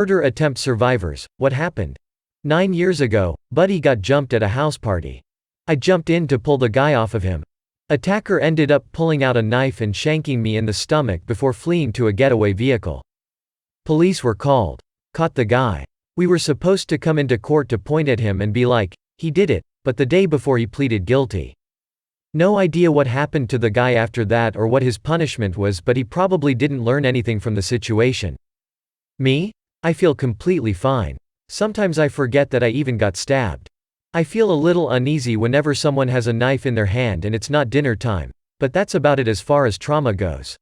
Murder attempt survivors, what happened? 9 years ago, buddy got jumped at a house party. I jumped in to pull the guy off of him. Attacker ended up pulling out a knife and shanking me in the stomach before fleeing to a getaway vehicle. Police were called. Caught the guy. We were supposed to come into court to point at him and be like, he did it, but the day before he pleaded guilty. No idea what happened to the guy after that or what his punishment was, but he probably didn't learn anything from the situation. Me? I feel completely fine. Sometimes I forget that I even got stabbed. I feel a little uneasy whenever someone has a knife in their hand and it's not dinner time, but that's about it as far as trauma goes.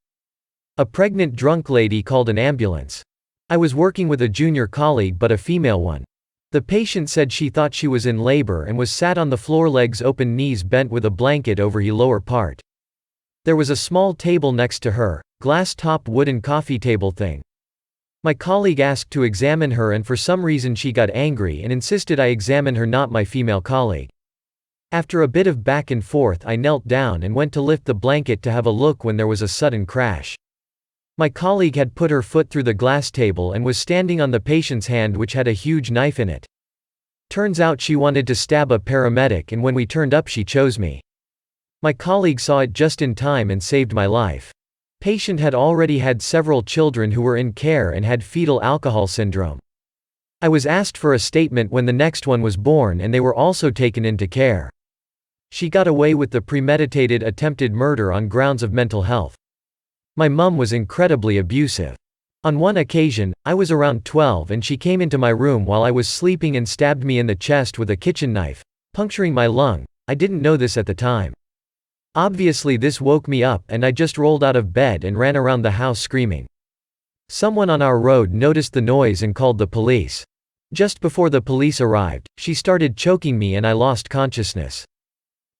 A pregnant drunk lady called an ambulance. I was working with a junior colleague but a female one. The patient said she thought she was in labor and was sat on the floor, legs open, knees bent, with a blanket over her lower part. There was a small table next to her, glass top wooden coffee table thing. My colleague asked to examine her and for some reason she got angry and insisted I examine her, not my female colleague. After a bit of back and forth, I knelt down and went to lift the blanket to have a look when there was a sudden crash. My colleague had put her foot through the glass table and was standing on the patient's hand, which had a huge knife in it. Turns out she wanted to stab a paramedic, and when we turned up she chose me. My colleague saw it just in time and saved my life. Patient had already had several children who were in care and had fetal alcohol syndrome. I was asked for a statement when the next one was born and they were also taken into care. She got away with the premeditated attempted murder on grounds of mental health. My mum was incredibly abusive. On one occasion, I was around 12 and she came into my room while I was sleeping and stabbed me in the chest with a kitchen knife, puncturing my lung. I didn't know this at the time. Obviously this woke me up and I just rolled out of bed and ran around the house screaming. Someone on our road noticed the noise and called the police. Just before the police arrived, she started choking me and I lost consciousness.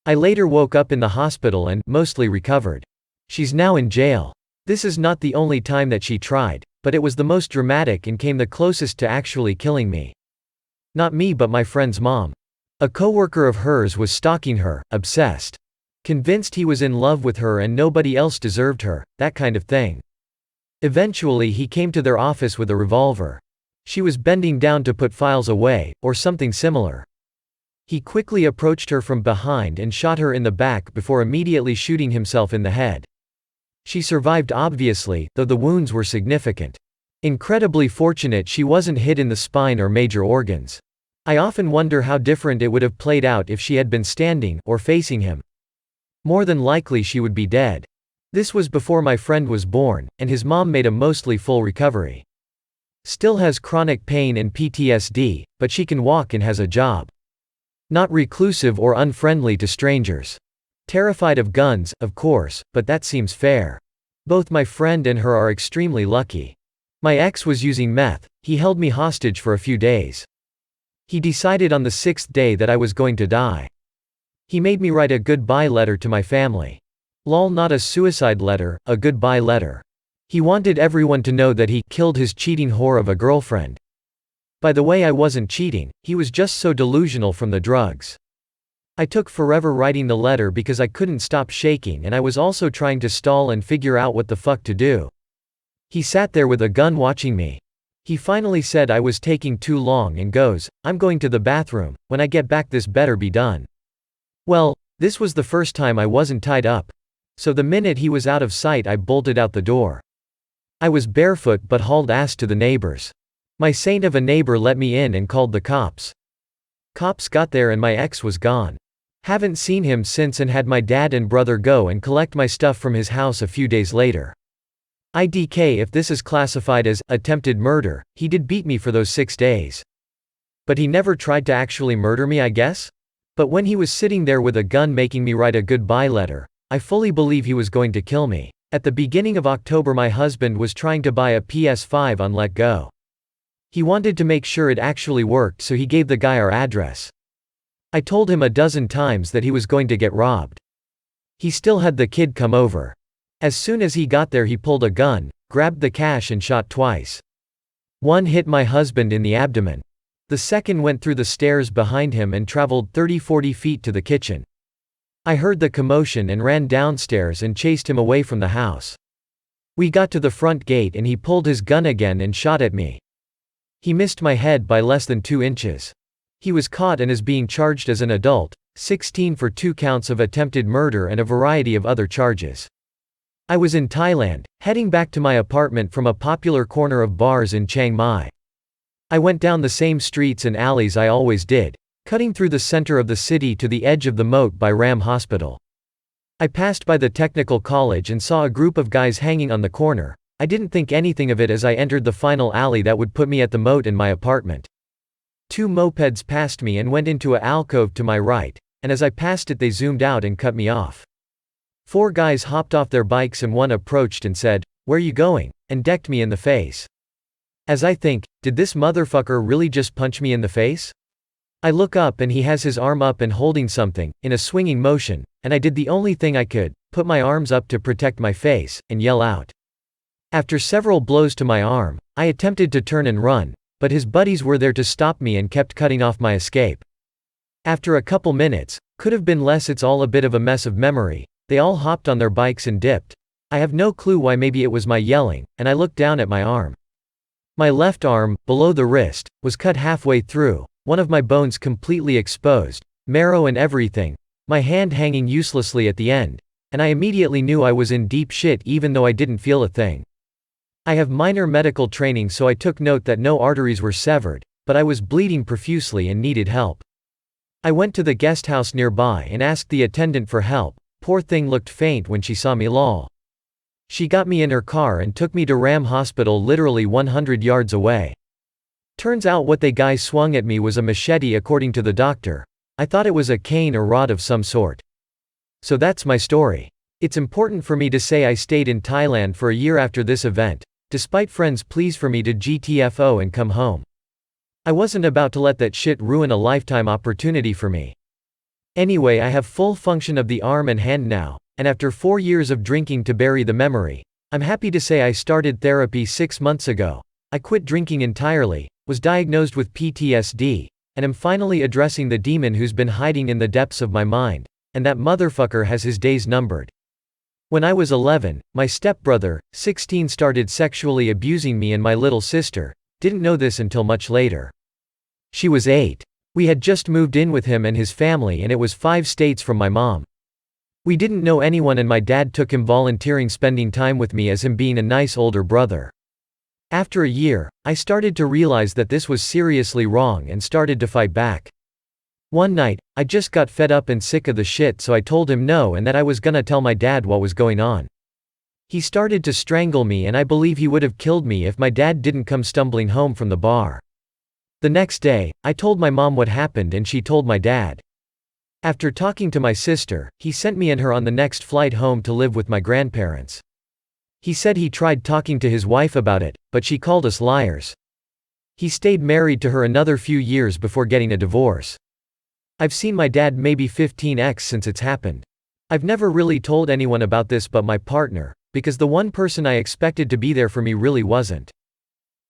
I later woke up in the hospital and mostly recovered. She's now in jail. This is not the only time that she tried, but it was the most dramatic and came the closest to actually killing me. Not me, but my friend's mom. A coworker of hers was stalking her, obsessed. Convinced he was in love with her and nobody else deserved her, that kind of thing. Eventually he came to their office with a revolver. She was bending down to put files away, or something similar. He quickly approached her from behind and shot her in the back before immediately shooting himself in the head. She survived obviously, though the wounds were significant. Incredibly fortunate she wasn't hit in the spine or major organs. I often wonder how different it would have played out if she had been standing, or facing him. More than likely she would be dead. This was before my friend was born, and his mom made a mostly full recovery. Still has chronic pain and PTSD, but she can walk and has a job. Not reclusive or unfriendly to strangers. Terrified of guns, of course, but that seems fair. Both my friend and her are extremely lucky. My ex was using meth. He held me hostage for a few days. He decided on the 6th day that I was going to die. He made me write a goodbye letter to my family. Lol, not a suicide letter, a goodbye letter. He wanted everyone to know that he killed his cheating whore of a girlfriend. By the way, I wasn't cheating, he was just so delusional from the drugs. I took forever writing the letter because I couldn't stop shaking, and I was also trying to stall and figure out what the fuck to do. He sat there with a gun watching me. He finally said I was taking too long and goes, "I'm going to the bathroom, when I get back this better be done." Well, this was the first time I wasn't tied up. So the minute he was out of sight I bolted out the door. I was barefoot but hauled ass to the neighbors. My saint of a neighbor let me in and called the cops. Cops got there and my ex was gone. Haven't seen him since and had my dad and brother go and collect my stuff from his house a few days later. IDK, if this is classified as attempted murder, he did beat me for those 6 days. But he never tried to actually murder me, I guess? But when he was sitting there with a gun making me write a goodbye letter, I fully believe he was going to kill me. At the beginning of October my husband was trying to buy a PS5 on letgo. He wanted to make sure it actually worked, so he gave the guy our address. I told him a dozen times that he was going to get robbed. He still had the kid come over. As soon as he got there he pulled a gun, grabbed the cash and shot twice. One hit my husband in the abdomen. The second went through the stairs behind him and traveled 30-40 feet to the kitchen. I heard the commotion and ran downstairs and chased him away from the house. We got to the front gate and he pulled his gun again and shot at me. He missed my head by less than 2 inches. He was caught and is being charged as an adult, 16 for 2 counts of attempted murder and a variety of other charges. I was in Thailand, heading back to my apartment from a popular corner of bars in Chiang Mai. I went down the same streets and alleys I always did, cutting through the center of the city to the edge of the moat by Ram Hospital. I passed by the technical college and saw a group of guys hanging on the corner. I didn't think anything of it as I entered the final alley that would put me at the moat in my apartment. 2 mopeds passed me and went into a alcove to my right, and as I passed it they zoomed out and cut me off. 4 guys hopped off their bikes and one approached and said, "Where you going?" and decked me in the face. As I think, did this motherfucker really just punch me in the face? I look up and he has his arm up and holding something, in a swinging motion, and I did the only thing I could, put my arms up to protect my face, and yell out. After several blows to my arm, I attempted to turn and run, but his buddies were there to stop me and kept cutting off my escape. After a couple minutes, could have been less, it's all a bit of a mess of memory, they all hopped on their bikes and dipped. I have no clue why, maybe it was my yelling, and I looked down at my arm. My left arm, below the wrist, was cut halfway through, one of my bones completely exposed, marrow and everything, my hand hanging uselessly at the end, and I immediately knew I was in deep shit even though I didn't feel a thing. I have minor medical training, so I took note that no arteries were severed, but I was bleeding profusely and needed help. I went to the guest house nearby and asked the attendant for help. Poor thing looked faint when she saw me. Lol. She got me in her car and took me to Ram Hospital, literally 100 yards away. Turns out what they guy swung at me was a machete according to the doctor. I thought it was a cane or rod of some sort. So that's my story. It's important for me to say I stayed in Thailand for a year after this event, despite friends' pleas for me to GTFO and come home. I wasn't about to let that shit ruin a lifetime opportunity for me. Anyway, I have full function of the arm and hand now, and after 4 years of drinking to bury the memory, I'm happy to say I started therapy 6 months ago. I quit drinking entirely, was diagnosed with PTSD, and am finally addressing the demon who's been hiding in the depths of my mind, and that motherfucker has his days numbered. When I was 11, my stepbrother, 16, started sexually abusing me and my little sister. Didn't know this until much later. She was 8. We had just moved in with him and his family, and it was 5 states from my mom. We didn't know anyone, and my dad took him volunteering spending time with me as him being a nice older brother. After a year, I started to realize that this was seriously wrong and started to fight back. One night, I just got fed up and sick of the shit, so I told him no and that I was gonna tell my dad what was going on. He started to strangle me, and I believe he would have killed me if my dad didn't come stumbling home from the bar. The next day, I told my mom what happened and she told my dad. After talking to my sister, he sent me and her on the next flight home to live with my grandparents. He said he tried talking to his wife about it, but she called us liars. He stayed married to her another few years before getting a divorce. I've seen my dad maybe 15x since it's happened. I've never really told anyone about this but my partner, because the one person I expected to be there for me really wasn't.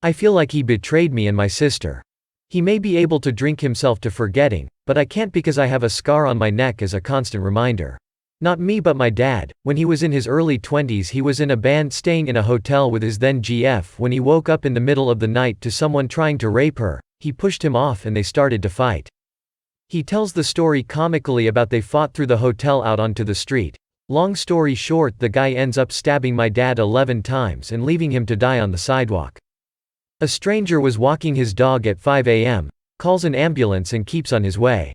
I feel like he betrayed me and my sister. He may be able to drink himself to forgetting, but I can't, because I have a scar on my neck as a constant reminder. Not me but my dad. When he was in his early 20s, he was in a band staying in a hotel with his then GF. When he woke up in the middle of the night to someone trying to rape her, he pushed him off and they started to fight. He tells the story comically about they fought through the hotel out onto the street. Long story short, the guy ends up stabbing my dad 11 times and leaving him to die on the sidewalk. A stranger was walking his dog at 5 a.m., calls an ambulance and keeps on his way.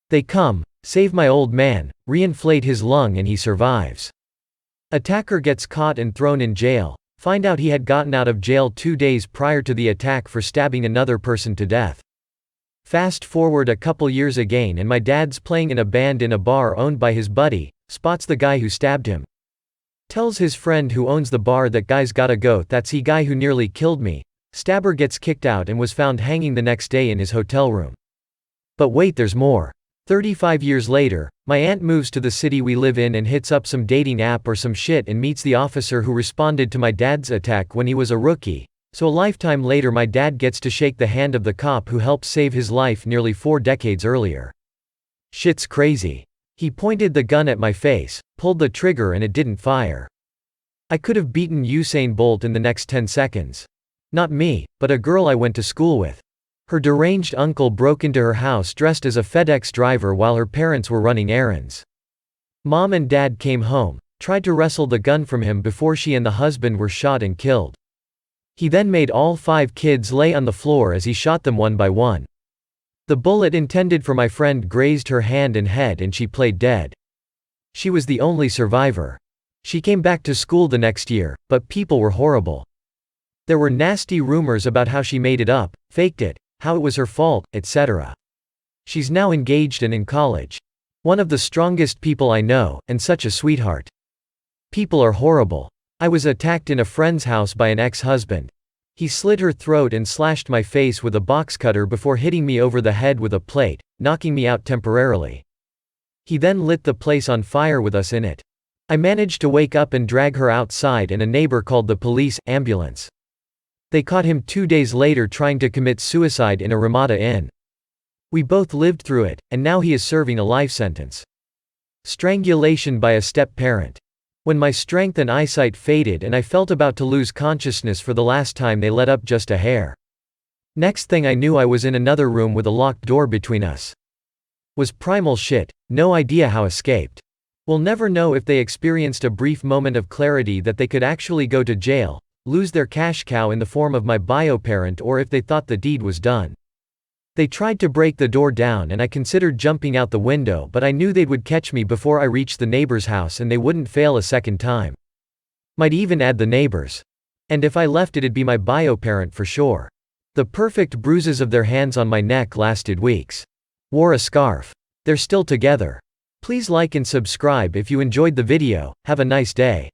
They come, save my old man, reinflate his lung, and he survives. Attacker gets caught and thrown in jail. Find out he had gotten out of jail 2 days prior to the attack for stabbing another person to death. Fast forward a couple years again, and my dad's playing in a band in a bar owned by his buddy, spots the guy who stabbed him. Tells his friend who owns the bar that guy's gotta go, that's he guy who nearly killed me. Stabber gets kicked out and was found hanging the next day in his hotel room. But wait, there's more. 35 years later, my aunt moves to the city we live in and hits up some dating app or some shit and meets the officer who responded to my dad's attack when he was a rookie. So a lifetime later, my dad gets to shake the hand of the cop who helped save his life nearly 4 decades earlier. Shit's crazy. He pointed the gun at my face, pulled the trigger, and it didn't fire. I could have beaten Usain Bolt in the next 10 seconds. Not me, but a girl I went to school with. Her deranged uncle broke into her house dressed as a FedEx driver while her parents were running errands. Mom and dad came home, tried to wrestle the gun from him before she and the husband were shot and killed. He then made all 5 kids lay on the floor as he shot them one by one. The bullet intended for my friend grazed her hand and head and she played dead. She was the only survivor. She came back to school the next year, but people were horrible. There were nasty rumors about how she made it up, faked it, how it was her fault, etc. She's now engaged and in college. One of the strongest people I know, and such a sweetheart. People are horrible. I was attacked in a friend's house by an ex-husband. He slit her throat and slashed my face with a box cutter before hitting me over the head with a plate, knocking me out temporarily. He then lit the place on fire with us in it. I managed to wake up and drag her outside and a neighbor called the police, ambulance. They caught him 2 days later trying to commit suicide in a Ramada Inn. We both lived through it, and now he is serving a life sentence. Strangulation by a step-parent. When my strength and eyesight faded and I felt about to lose consciousness for the last time, they let up just a hair. Next thing I knew, I was in another room with a locked door between us. Was primal shit, no idea how escaped. We'll never know if they experienced a brief moment of clarity that they could actually go to jail, lose their cash cow in the form of my bio-parent, or if they thought the deed was done. They tried to break the door down and I considered jumping out the window, but I knew they would catch me before I reached the neighbor's house and they wouldn't fail a second time. Might even add the neighbors. And if I left, it'd be my bio-parent for sure. The perfect bruises of their hands on my neck lasted weeks. Wore a scarf. They're still together. Please like and subscribe if you enjoyed the video. Have a nice day.